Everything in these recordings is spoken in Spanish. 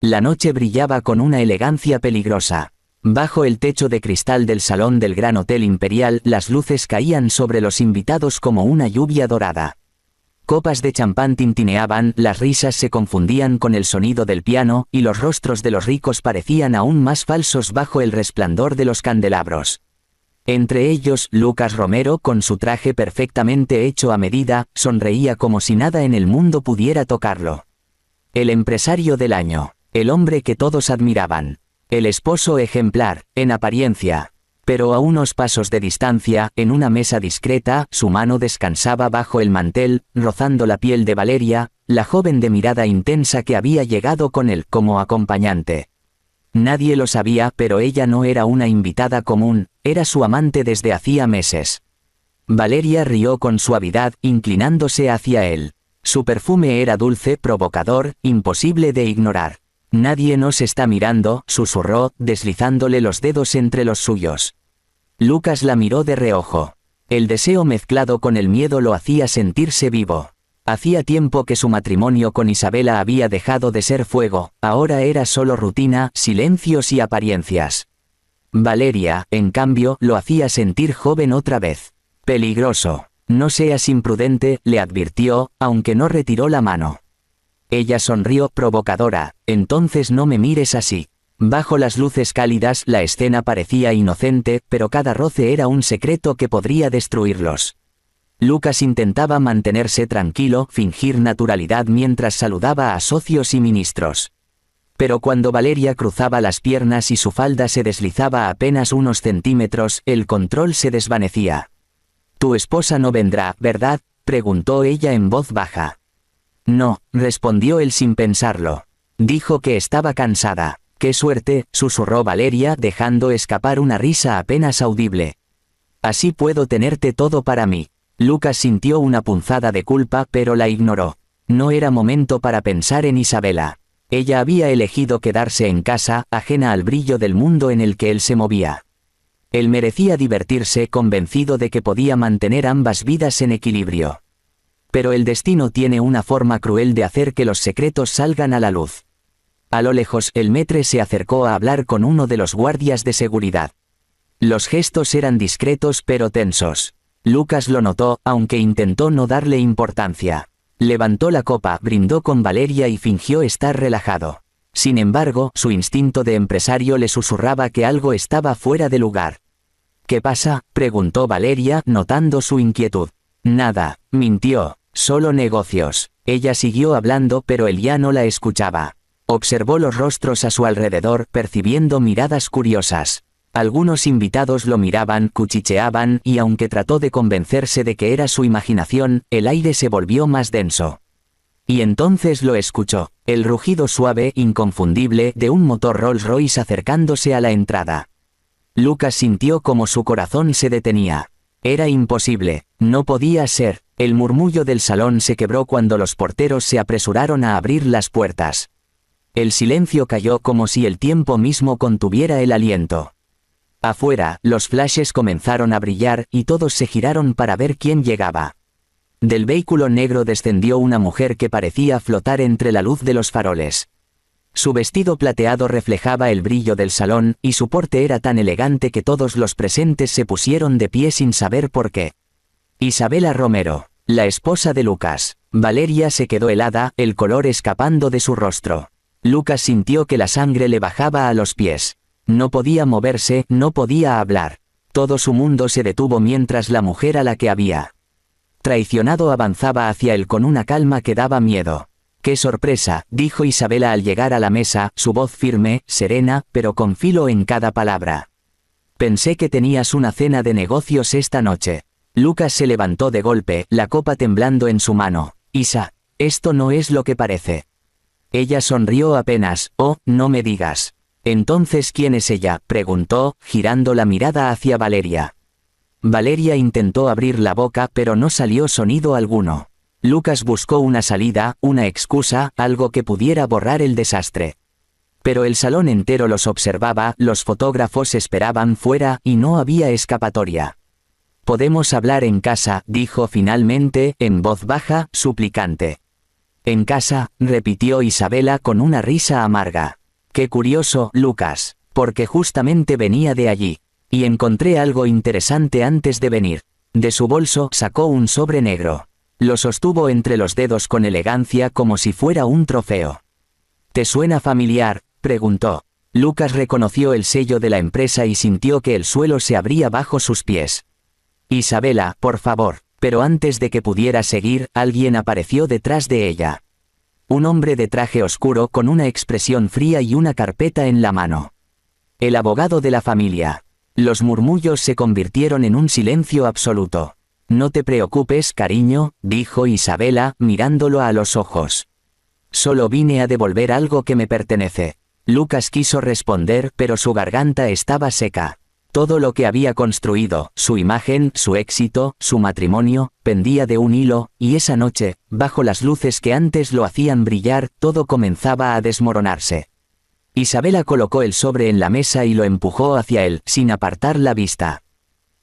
La noche brillaba con una elegancia peligrosa. Bajo el techo de cristal del salón del Gran Hotel Imperial, las luces caían sobre los invitados como una lluvia dorada. Copas de champán tintineaban, las risas se confundían con el sonido del piano, y los rostros de los ricos parecían aún más falsos bajo el resplandor de los candelabros. Entre ellos, Lucas Romero, con su traje perfectamente hecho a medida, sonreía como si nada en el mundo pudiera tocarlo. El empresario del año, el hombre que todos admiraban, el esposo ejemplar, en apariencia. Pero a unos pasos de distancia, en una mesa discreta, su mano descansaba bajo el mantel, rozando la piel de Valeria, la joven de mirada intensa que había llegado con él como acompañante. Nadie lo sabía, pero ella no era una invitada común, era su amante desde hacía meses. Valeria rió con suavidad, inclinándose hacia él. Su perfume era dulce, provocador, imposible de ignorar. «Nadie nos está mirando», susurró, deslizándole los dedos entre los suyos. Lucas la miró de reojo. El deseo mezclado con el miedo lo hacía sentirse vivo. Hacía tiempo que su matrimonio con Isabela había dejado de ser fuego, ahora era solo rutina, silencios y apariencias. Valeria, en cambio, lo hacía sentir joven otra vez. «Peligroso. No seas imprudente», le advirtió, aunque no retiró la mano. Ella sonrió, provocadora. «Entonces no me mires así». Bajo las luces cálidas, la escena parecía inocente, pero cada roce era un secreto que podría destruirlos. Lucas intentaba mantenerse tranquilo, fingir naturalidad mientras saludaba a socios y ministros. Pero cuando Valeria cruzaba las piernas y su falda se deslizaba apenas unos centímetros, el control se desvanecía. «Tu esposa no vendrá, ¿verdad?», preguntó ella en voz baja. «No», respondió él sin pensarlo. Dijo que estaba cansada. «¡Qué suerte!», susurró Valeria, dejando escapar una risa apenas audible. «Así puedo tenerte todo para mí». Lucas sintió una punzada de culpa, pero la ignoró. No era momento para pensar en Isabela. Ella había elegido quedarse en casa, ajena al brillo del mundo en el que él se movía. Él merecía divertirse, convencido de que podía mantener ambas vidas en equilibrio. Pero el destino tiene una forma cruel de hacer que los secretos salgan a la luz. A lo lejos, el maître se acercó a hablar con uno de los guardias de seguridad. Los gestos eran discretos pero tensos. Lucas lo notó, aunque intentó no darle importancia. Levantó la copa, brindó con Valeria y fingió estar relajado. Sin embargo, su instinto de empresario le susurraba que algo estaba fuera de lugar. «¿Qué pasa?», preguntó Valeria, notando su inquietud. «Nada», mintió. «Solo negocios». Ella siguió hablando, pero él ya no la escuchaba. Observó los rostros a su alrededor, percibiendo miradas curiosas. Algunos invitados lo miraban, cuchicheaban, y aunque trató de convencerse de que era su imaginación, el aire se volvió más denso. Y entonces lo escuchó, el rugido suave, inconfundible, de un motor Rolls-Royce acercándose a la entrada. Lucas sintió como su corazón se detenía. Era imposible, no podía ser. El murmullo del salón se quebró cuando los porteros se apresuraron a abrir las puertas. El silencio cayó como si el tiempo mismo contuviera el aliento. Afuera, los flashes comenzaron a brillar, y todos se giraron para ver quién llegaba. Del vehículo negro descendió una mujer que parecía flotar entre la luz de los faroles. Su vestido plateado reflejaba el brillo del salón, y su porte era tan elegante que todos los presentes se pusieron de pie sin saber por qué. Isabela Romero, la esposa de Lucas. Valeria se quedó helada, el color escapando de su rostro. Lucas sintió que la sangre le bajaba a los pies. No podía moverse, no podía hablar. Todo su mundo se detuvo mientras la mujer a la que había traicionado avanzaba hacia él con una calma que daba miedo. «¡Qué sorpresa!», dijo Isabela al llegar a la mesa, su voz firme, serena, pero con filo en cada palabra. «Pensé que tenías una cena de negocios esta noche». Lucas se levantó de golpe, la copa temblando en su mano. «Isa, esto no es lo que parece». Ella sonrió apenas. «Oh, no me digas». «Entonces, ¿quién es ella?», preguntó, girando la mirada hacia Valeria. Valeria intentó abrir la boca, pero no salió sonido alguno. Lucas buscó una salida, una excusa, algo que pudiera borrar el desastre. Pero el salón entero los observaba, los fotógrafos esperaban fuera, y no había escapatoria. «Podemos hablar en casa», dijo finalmente, en voz baja, suplicante. En casa, repitió Isabela con una risa amarga. Qué curioso, Lucas, porque justamente venía de allí. Y encontré algo interesante antes de venir. De su bolso sacó un sobre negro. Lo sostuvo entre los dedos con elegancia como si fuera un trofeo. ¿Te suena familiar?, preguntó. Lucas reconoció el sello de la empresa y sintió que el suelo se abría bajo sus pies. Isabela, por favor. Pero antes de que pudiera seguir, alguien apareció detrás de ella. Un hombre de traje oscuro con una expresión fría y una carpeta en la mano. El abogado de la familia. Los murmullos se convirtieron en un silencio absoluto. No te preocupes, cariño, dijo Isabela, mirándolo a los ojos. Solo vine a devolver algo que me pertenece. Lucas quiso responder, pero su garganta estaba seca. Todo lo que había construido, su imagen, su éxito, su matrimonio, pendía de un hilo, y esa noche, bajo las luces que antes lo hacían brillar, todo comenzaba a desmoronarse. Isabela colocó el sobre en la mesa y lo empujó hacia él, sin apartar la vista.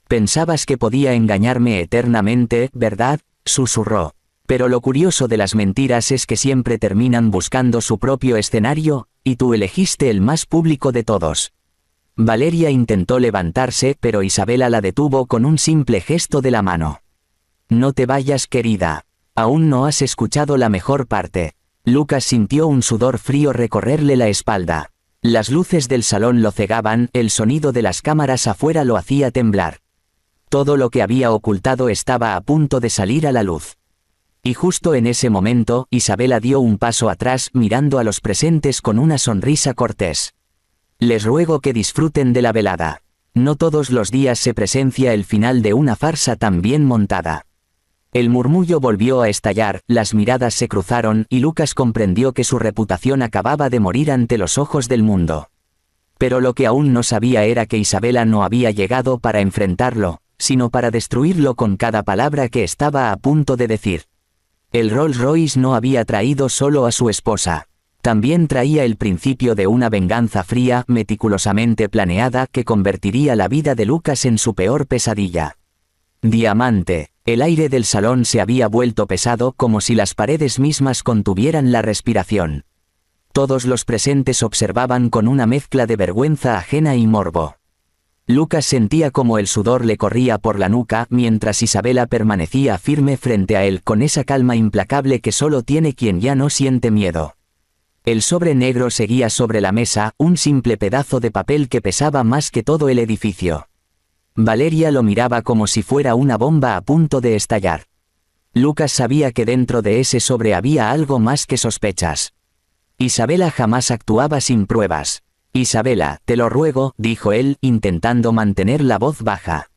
«Pensabas que podía engañarme eternamente, ¿verdad?», susurró. «Pero lo curioso de las mentiras es que siempre terminan buscando su propio escenario, y tú elegiste el más público de todos». Valeria intentó levantarse, pero Isabela la detuvo con un simple gesto de la mano. «No te vayas, querida. Aún no has escuchado la mejor parte». Lucas sintió un sudor frío recorrerle la espalda. Las luces del salón lo cegaban, el sonido de las cámaras afuera lo hacía temblar. Todo lo que había ocultado estaba a punto de salir a la luz. Y justo en ese momento, Isabela dio un paso atrás, mirando a los presentes con una sonrisa cortés. «Les ruego que disfruten de la velada. No todos los días se presencia el final de una farsa tan bien montada». El murmullo volvió a estallar, las miradas se cruzaron y Lucas comprendió que su reputación acababa de morir ante los ojos del mundo. Pero lo que aún no sabía era que Isabela no había llegado para enfrentarlo, sino para destruirlo con cada palabra que estaba a punto de decir. El Rolls Royce no había traído solo a su esposa. También traía el principio de una venganza fría, meticulosamente planeada, que convertiría la vida de Lucas en su peor pesadilla. Diamante. El aire del salón se había vuelto pesado, como si las paredes mismas contuvieran la respiración. Todos los presentes observaban con una mezcla de vergüenza ajena y morbo. Lucas sentía como el sudor le corría por la nuca, mientras Isabela permanecía firme frente a él con esa calma implacable que solo tiene quien ya no siente miedo. El sobre negro seguía sobre la mesa, un simple pedazo de papel que pesaba más que todo el edificio. Valeria lo miraba como si fuera una bomba a punto de estallar. Lucas sabía que dentro de ese sobre había algo más que sospechas. Isabela jamás actuaba sin pruebas. «Isabela, te lo ruego», dijo él, intentando mantener la voz baja.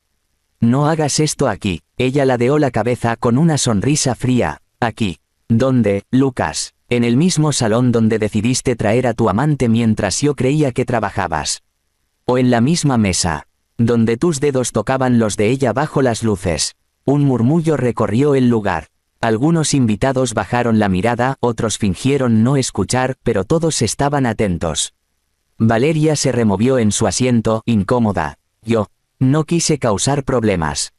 «No hagas esto aquí». Ella ladeó la cabeza con una sonrisa fría. «¿Aquí? ¿Dónde, Lucas? En el mismo salón donde decidiste traer a tu amante mientras yo creía que trabajabas. O en la misma mesa, donde tus dedos tocaban los de ella bajo las luces». Un murmullo recorrió el lugar. Algunos invitados bajaron la mirada, otros fingieron no escuchar, pero todos estaban atentos. Valeria se removió en su asiento, incómoda. «Yo no quise causar problemas».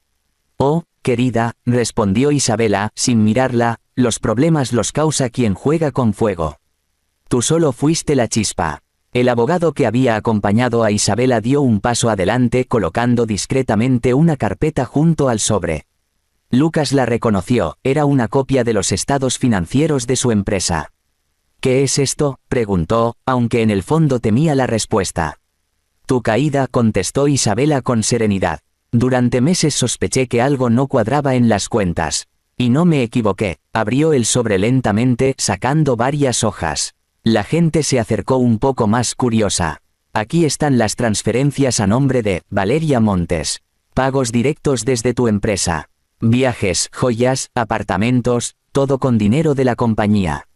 «Oh, querida», respondió Isabela, sin mirarla, «los problemas los causa quien juega con fuego. Tú solo fuiste la chispa». El abogado que había acompañado a Isabela dio un paso adelante, colocando discretamente una carpeta junto al sobre. Lucas la reconoció, era una copia de los estados financieros de su empresa. «¿Qué es esto?», preguntó, aunque en el fondo temía la respuesta. «Tu caída», contestó Isabela con serenidad. «Durante meses sospeché que algo no cuadraba en las cuentas. Y no me equivoqué». Abrió el sobre lentamente, sacando varias hojas. La gente se acercó un poco más curiosa. «Aquí están las transferencias a nombre de Valeria Montes. Pagos directos desde tu empresa. Viajes, joyas, apartamentos, todo con dinero de la compañía».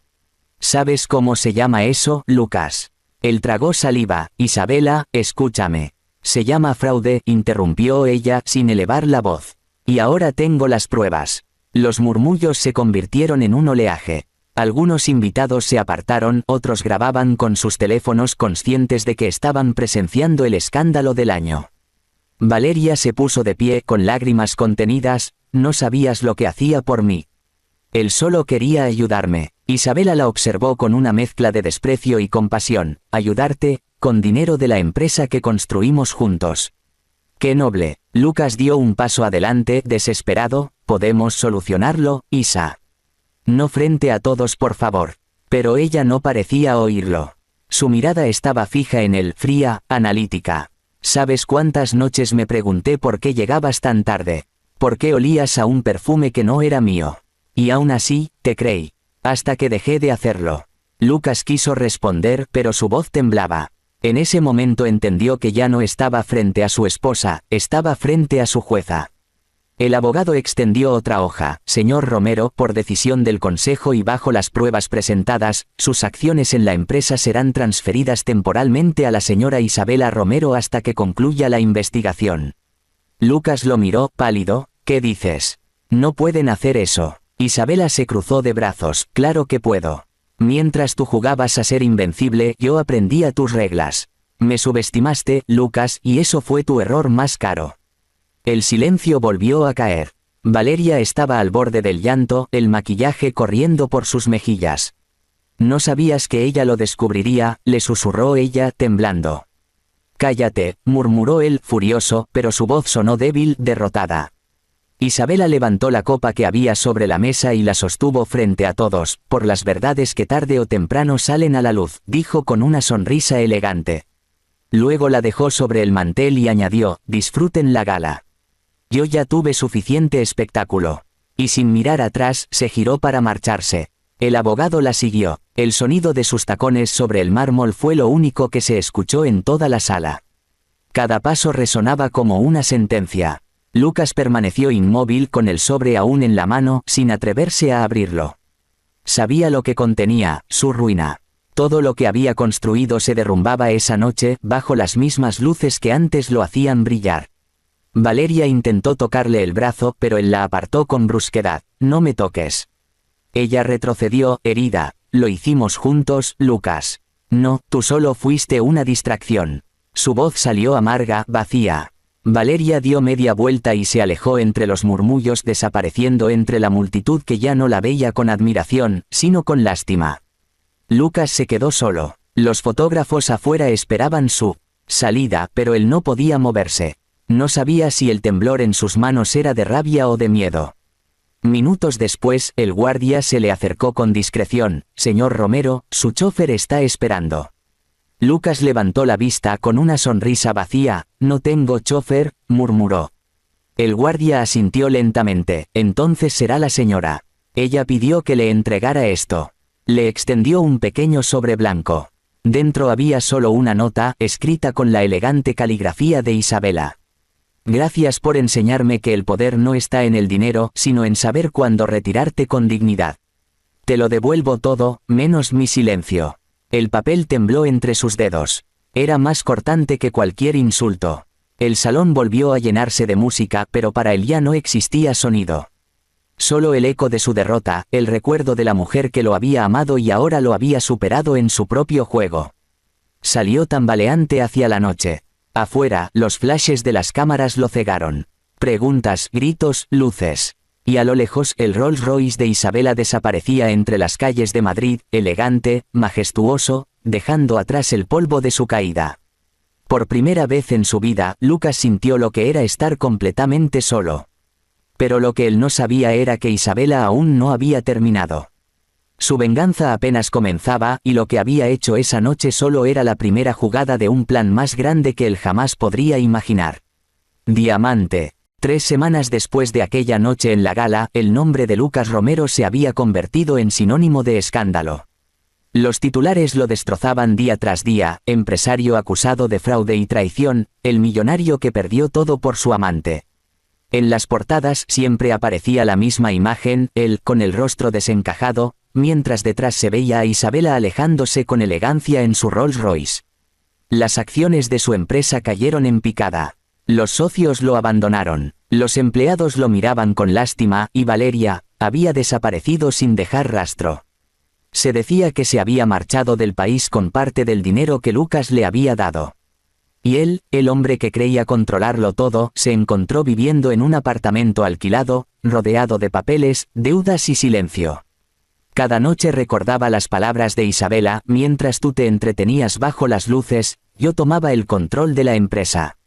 «¿Sabes cómo se llama eso, Lucas?». Él tragó saliva. «Isabela, escúchame. Se llama fraude», interrumpió ella, sin elevar la voz. «Y ahora tengo las pruebas». Los murmullos se convirtieron en un oleaje. Algunos invitados se apartaron, otros grababan con sus teléfonos conscientes de que estaban presenciando el escándalo del año. Valeria se puso de pie con lágrimas contenidas. «No sabías lo que hacía por mí. Él solo quería ayudarme. Isabela la observó con una mezcla de desprecio y compasión. Ayudarte, con dinero de la empresa que construimos juntos. ¡Qué noble! Lucas dio un paso adelante, desesperado. Podemos solucionarlo, Isa. No frente a todos, por favor. Pero ella no parecía oírlo. Su mirada estaba fija en él, fría, analítica. ¿Sabes cuántas noches me pregunté por qué llegabas tan tarde? ¿Por qué olías a un perfume que no era mío? Y aún así, te creí. Hasta que dejé de hacerlo. Lucas quiso responder, pero su voz temblaba. En ese momento entendió que ya no estaba frente a su esposa, estaba frente a su jueza. El abogado extendió otra hoja. Señor Romero, por decisión del Consejo y bajo las pruebas presentadas, sus acciones en la empresa serán transferidas temporalmente a la señora Isabela Romero hasta que concluya la investigación. Lucas lo miró, pálido. ¿Qué dices? No pueden hacer eso. Isabela se cruzó de brazos. Claro que puedo. Mientras tú jugabas a ser invencible, yo aprendí tus reglas. Me subestimaste, Lucas, y eso fue tu error más caro. El silencio volvió a caer. Valeria estaba al borde del llanto, el maquillaje corriendo por sus mejillas. No sabías que ella lo descubriría, le susurró ella, temblando. Cállate, murmuró él, furioso, pero su voz sonó débil, derrotada. Isabela levantó la copa que había sobre la mesa y la sostuvo frente a todos. Por las verdades que tarde o temprano salen a la luz, dijo con una sonrisa elegante. Luego la dejó sobre el mantel y añadió, disfruten la gala. Yo ya tuve suficiente espectáculo. Y sin mirar atrás, se giró para marcharse. El abogado la siguió. El sonido de sus tacones sobre el mármol fue lo único que se escuchó en toda la sala. Cada paso resonaba como una sentencia. Lucas permaneció inmóvil con el sobre aún en la mano, sin atreverse a abrirlo. Sabía lo que contenía, su ruina. Todo lo que había construido se derrumbaba esa noche, bajo las mismas luces que antes lo hacían brillar. Valeria intentó tocarle el brazo, pero él la apartó con brusquedad. No me toques. Ella retrocedió, herida. Lo hicimos juntos, Lucas. No, tú solo fuiste una distracción. Su voz salió amarga, vacía. Valeria dio media vuelta y se alejó entre los murmullos, desapareciendo entre la multitud que ya no la veía con admiración, sino con lástima. Lucas se quedó solo. Los fotógrafos afuera esperaban su salida, pero él no podía moverse. No sabía si el temblor en sus manos era de rabia o de miedo. Minutos después, el guardia se le acercó con discreción. Señor Romero, su chofer está esperando. Lucas levantó la vista con una sonrisa vacía. No tengo chofer, murmuró. El guardia asintió lentamente. Entonces será la señora. Ella pidió que le entregara esto. Le extendió un pequeño sobre blanco. Dentro había solo una nota, escrita con la elegante caligrafía de Isabela. Gracias por enseñarme que el poder no está en el dinero, sino en saber cuándo retirarte con dignidad. Te lo devuelvo todo, menos mi silencio. El papel tembló entre sus dedos. Era más cortante que cualquier insulto. El salón volvió a llenarse de música, pero para él ya no existía sonido. Solo el eco de su derrota, el recuerdo de la mujer que lo había amado y ahora lo había superado en su propio juego. Salió tambaleante hacia la noche. Afuera, los flashes de las cámaras lo cegaron. Preguntas, gritos, luces. Y a lo lejos, el Rolls Royce de Isabela desaparecía entre las calles de Madrid, elegante, majestuoso, dejando atrás el polvo de su caída. Por primera vez en su vida, Lucas sintió lo que era estar completamente solo. Pero lo que él no sabía era que Isabela aún no había terminado. Su venganza apenas comenzaba, y lo que había hecho esa noche solo era la primera jugada de un plan más grande que él jamás podría imaginar. Diamante. 3 semanas después de aquella noche en la gala, el nombre de Lucas Romero se había convertido en sinónimo de escándalo. Los titulares lo destrozaban día tras día: empresario acusado de fraude y traición, el millonario que perdió todo por su amante. En las portadas siempre aparecía la misma imagen, él, con el rostro desencajado, mientras detrás se veía a Isabela alejándose con elegancia en su Rolls Royce. Las acciones de su empresa cayeron en picada. Los socios lo abandonaron, los empleados lo miraban con lástima, y Valeria había desaparecido sin dejar rastro. Se decía que se había marchado del país con parte del dinero que Lucas le había dado. Y él, el hombre que creía controlarlo todo, se encontró viviendo en un apartamento alquilado, rodeado de papeles, deudas y silencio. Cada noche recordaba las palabras de Isabela: mientras tú te entretenías bajo las luces, yo tomaba el control de la empresa.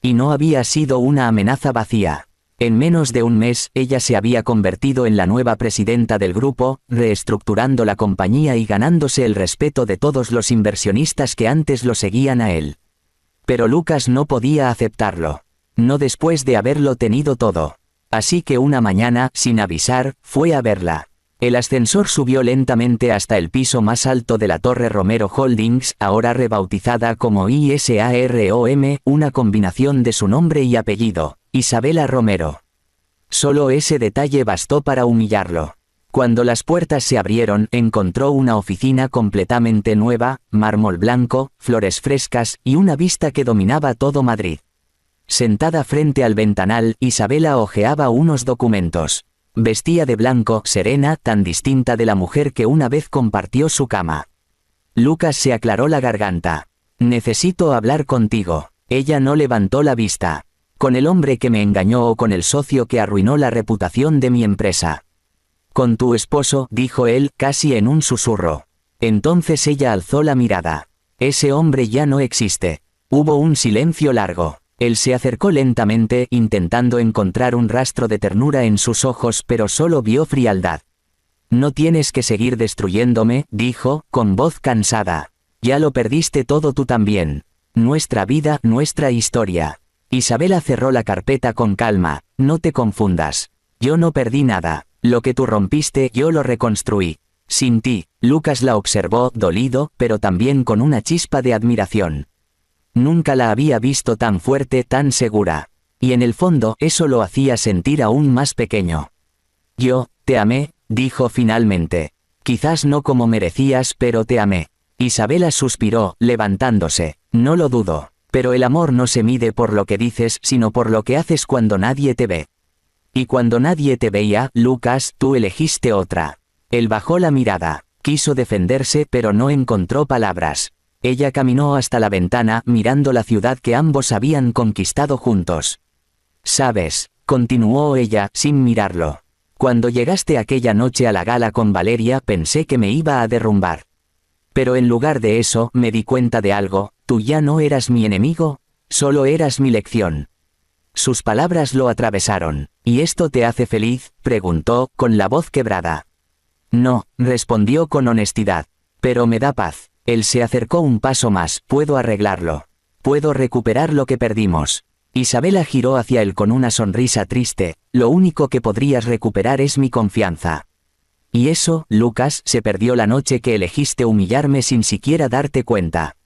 Y no había sido una amenaza vacía. En menos de un mes, ella se había convertido en la nueva presidenta del grupo, reestructurando la compañía y ganándose el respeto de todos los inversionistas que antes lo seguían a él. Pero Lucas no podía aceptarlo. No después de haberlo tenido todo. Así que una mañana, sin avisar, fue a verla. El ascensor subió lentamente hasta el piso más alto de la Torre Romero Holdings, ahora rebautizada como ISAROM, una combinación de su nombre y apellido, Isabela Romero. Solo ese detalle bastó para humillarlo. Cuando las puertas se abrieron, encontró una oficina completamente nueva, mármol blanco, flores frescas y una vista que dominaba todo Madrid. Sentada frente al ventanal, Isabela hojeaba unos documentos. Vestía de blanco, serena, tan distinta de la mujer que una vez compartió su cama. Lucas se aclaró la garganta. «Necesito hablar contigo». Ella no levantó la vista. «¿Con el hombre que me engañó o con el socio que arruinó la reputación de mi empresa?» «Con tu esposo», dijo él, casi en un susurro. Entonces ella alzó la mirada. «Ese hombre ya no existe». Hubo un silencio largo. Él se acercó lentamente, intentando encontrar un rastro de ternura en sus ojos, pero solo vio frialdad. «No tienes que seguir destruyéndome», dijo, con voz cansada. «Ya lo perdiste todo tú también. Nuestra vida, nuestra historia». Isabela cerró la carpeta con calma. «No te confundas. Yo no perdí nada. Lo que tú rompiste, yo lo reconstruí. Sin ti». Lucas la observó, dolido, pero también con una chispa de admiración. Nunca la había visto tan fuerte, tan segura. Y en el fondo, eso lo hacía sentir aún más pequeño. «Yo, te amé», dijo finalmente. «Quizás no como merecías, pero te amé». Isabela suspiró, levantándose. «No lo dudo. Pero el amor no se mide por lo que dices, sino por lo que haces cuando nadie te ve. Y cuando nadie te veía, Lucas, tú elegiste otra». Él bajó la mirada. Quiso defenderse, pero no encontró palabras. Ella caminó hasta la ventana, mirando la ciudad que ambos habían conquistado juntos. «Sabes», continuó ella, sin mirarlo. «Cuando llegaste aquella noche a la gala con Valeria, pensé que me iba a derrumbar. Pero en lugar de eso, me di cuenta de algo: tú ya no eras mi enemigo, solo eras mi lección». Sus palabras lo atravesaron. «¿Y esto te hace feliz?», preguntó, con la voz quebrada. «No», respondió con honestidad. «Pero me da paz». Él se acercó un paso más. «Puedo arreglarlo. Puedo recuperar lo que perdimos». Isabela giró hacia él con una sonrisa triste. «Lo único que podrías recuperar es mi confianza». «Y eso, Lucas, se perdió la noche que elegiste humillarme sin siquiera darte cuenta».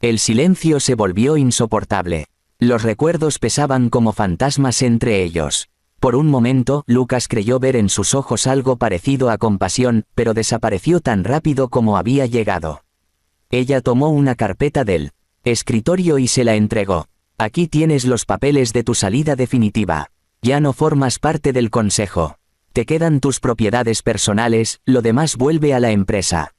El silencio se volvió insoportable. Los recuerdos pesaban como fantasmas entre ellos. Por un momento, Lucas creyó ver en sus ojos algo parecido a compasión, pero desapareció tan rápido como había llegado. Ella tomó una carpeta del escritorio y se la entregó. «Aquí tienes los papeles de tu salida definitiva. Ya no formas parte del consejo. Te quedan tus propiedades personales, lo demás vuelve a la empresa».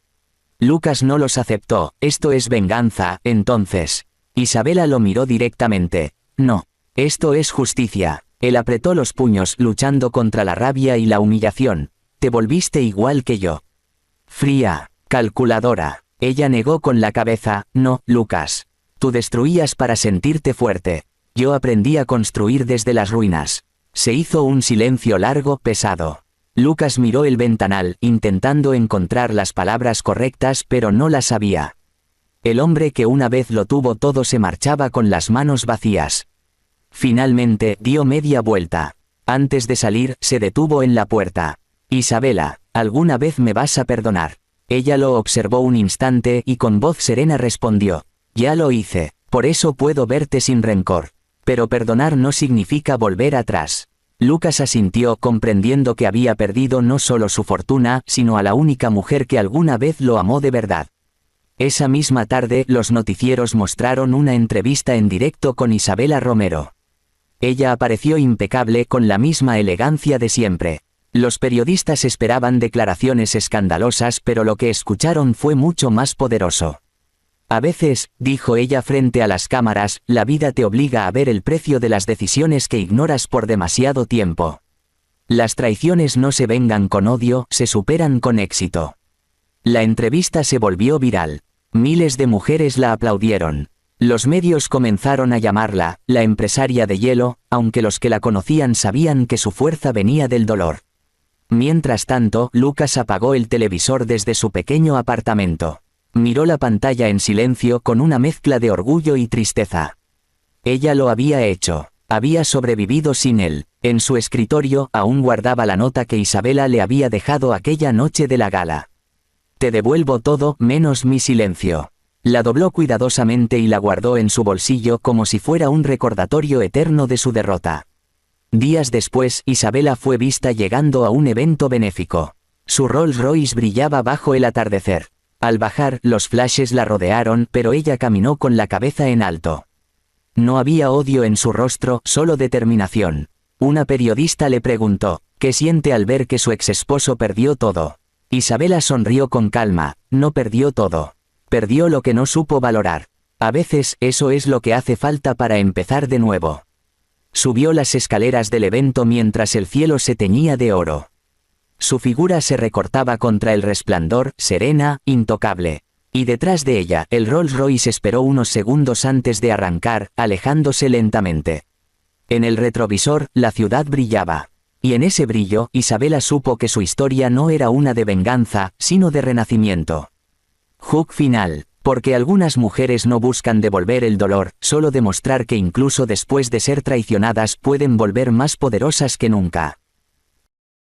Lucas no los aceptó. «Esto es venganza, entonces». Isabela lo miró directamente. «No. Esto es justicia». Él apretó los puños, luchando contra la rabia y la humillación. «Te volviste igual que yo. Fría, calculadora». Ella negó con la cabeza. «No, Lucas. Tú destruías para sentirte fuerte. Yo aprendí a construir desde las ruinas». Se hizo un silencio largo, pesado. Lucas miró el ventanal, intentando encontrar las palabras correctas, pero no las sabía. El hombre que una vez lo tuvo todo se marchaba con las manos vacías. Finalmente, dio media vuelta. Antes de salir, se detuvo en la puerta. «Isabela, ¿alguna vez me vas a perdonar?» Ella lo observó un instante y con voz serena respondió: «Ya lo hice, por eso puedo verte sin rencor. Pero perdonar no significa volver atrás». Lucas asintió, comprendiendo que había perdido no solo su fortuna, sino a la única mujer que alguna vez lo amó de verdad. Esa misma tarde, los noticieros mostraron una entrevista en directo con Isabela Romero. Ella apareció impecable, con la misma elegancia de siempre. Los periodistas esperaban declaraciones escandalosas, pero lo que escucharon fue mucho más poderoso. A veces, dijo ella frente a las cámaras, la vida te obliga a ver el precio de las decisiones que ignoras por demasiado tiempo. Las traiciones no se vengan con odio, se superan con éxito. La entrevista se volvió viral. Miles de mujeres la aplaudieron. Los medios comenzaron a llamarla, la empresaria de hielo, aunque los que la conocían sabían que su fuerza venía del dolor. Mientras tanto, Lucas apagó el televisor desde su pequeño apartamento. Miró la pantalla en silencio con una mezcla de orgullo y tristeza. Ella lo había hecho. Había sobrevivido sin él. En su escritorio aún guardaba la nota que Isabela le había dejado aquella noche de la gala. Te devuelvo todo, menos mi silencio. La dobló cuidadosamente y la guardó en su bolsillo como si fuera un recordatorio eterno de su derrota. Días después, Isabela fue vista llegando a un evento benéfico. Su Rolls Royce brillaba bajo el atardecer. Al bajar, los flashes la rodearon, pero ella caminó con la cabeza en alto. No había odio en su rostro, solo determinación. Una periodista le preguntó, ¿qué siente al ver que su exesposo perdió todo? Isabela sonrió con calma, no perdió todo. Perdió lo que no supo valorar. A veces, eso es lo que hace falta para empezar de nuevo. Subió las escaleras del evento mientras el cielo se teñía de oro. Su figura se recortaba contra el resplandor, serena, intocable. Y detrás de ella, el Rolls Royce esperó unos segundos antes de arrancar, alejándose lentamente. En el retrovisor, la ciudad brillaba. Y en ese brillo, Isabela supo que su historia no era una de venganza, sino de renacimiento. Hook final. Porque algunas mujeres no buscan devolver el dolor, solo demostrar que incluso después de ser traicionadas pueden volver más poderosas que nunca.